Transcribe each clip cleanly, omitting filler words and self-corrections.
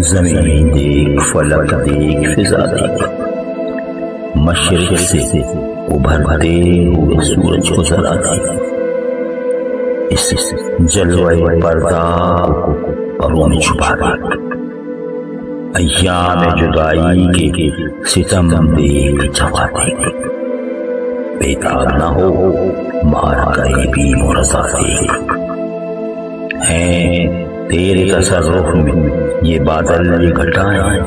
زمین دیکھ، فلک دیکھ، فضا دیکھ، مشرق سے ابھرتے ہوئے سورج کو ذرا دیکھ، اس جلوہ پردہ کو پروں میں چھپا دیکھ، ایام جدائی کے ستم دیکھ، جفا دیکھ، بیتاب نہ ہو مارا غریبی مرضا دیکھ، ہیں تیرے تصرف میں یہ بادل، یہ گھٹائیں،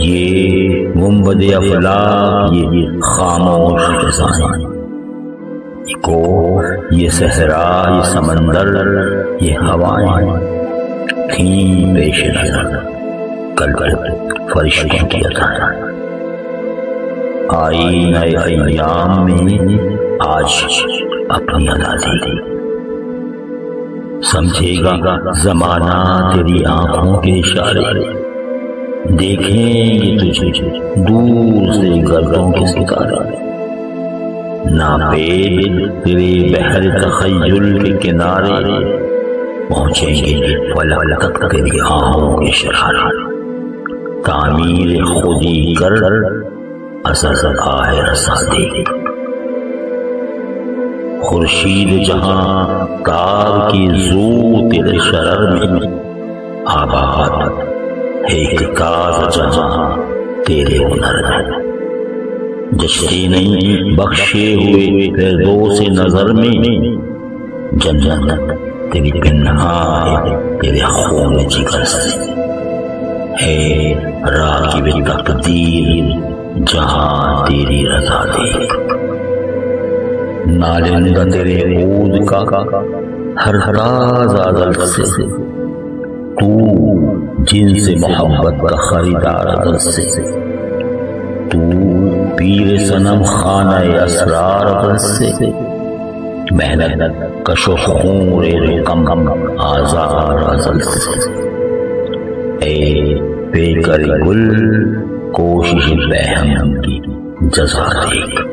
یہ گنبد افلاک، یہ خاموش فضائیں، کو یہ صحرا، یہ سمندر، یہ ہوائیں تھیں پیش نظر کل فرشتوں کی عطائیں، آئی نئے ایام میں آج اپنی آزادی، سمجھے گا زمانہ تیری آنکھوں کے اشارے، دیکھیں گے تجھے دور سے گردوں کے ستارے، ناپید تیرے بحر تخیل کے کنارے، پہنچیں گے فلک تک تیری آہوں کے شرارے، تعمیر خودی کر اساس آہ رسا دے، خورشید جہاں تار کی زو تیرے شرر میں، آباد ہے اعتکاف جہاں تیرے ہنر میں، جشتے نہیں بخشے ہوئے فردوس نظر میں، جنت تیری پنہاں ہے تیرے خون جگر سے، ہے راکب تقدیر جہاں تیری رضا دے، نالندہ تیرے عود کا ہر راز ازل سے، تو جن سے محبت کا خریدار ازل سے، تو پیر صنم خانہ اسرار ازل سے، محنت کش و خون رقم آزار ازل سے، اے بے کر گل کوشش بہم کی جزا دے۔